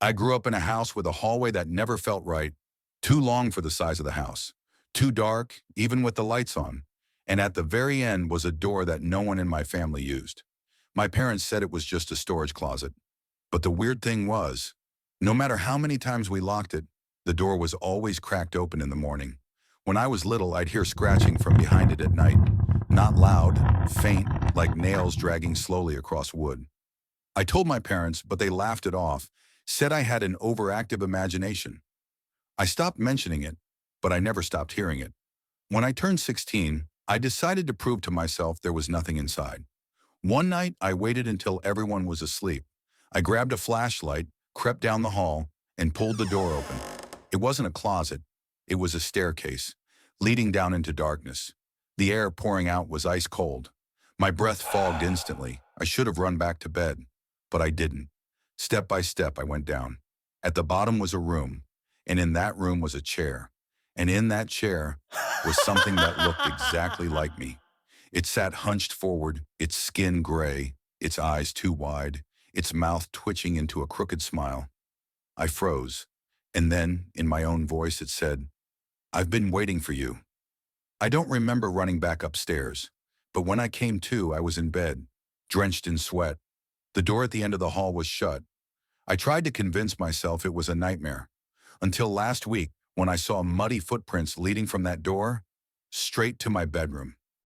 I grew up in a house with a hallway that never felt right, too long for the size of the house, too dark, even with the lights on. And at the very end was a door that no one in my family used. My parents said it was just a storage closet. But the weird thing was, no matter how many times we locked it, the door was always cracked open in the morning. When I was little, I'd hear scratching from behind it at night. Not loud, faint, like nails dragging slowly across wood. I told my parents, but they laughed it off, said I had an overactive imagination. I stopped mentioning it, but I never stopped hearing it. When I turned 16, I decided to prove to myself there was nothing inside. One night, I waited until everyone was asleep. I grabbed a flashlight, crept down the hall, and pulled the door open. It wasn't a closet. It was a staircase, leading down into darkness. The air pouring out was ice cold. My breath fogged instantly. I should have run back to bed, but I didn't. Step by step, I went down. At the bottom was a room, and in that room was a chair. And in that chair was something that looked exactly like me. It sat hunched forward, its skin gray, its eyes too wide, its mouth twitching into a crooked smile. I froze, and then, in my own voice, it said, "I've been waiting for you." I don't remember running back upstairs, but when I came to, I was in bed, drenched in sweat. The door at the end of the hall was shut. I tried to convince myself it was a nightmare, until last week when I saw muddy footprints leading from that door straight to my bedroom.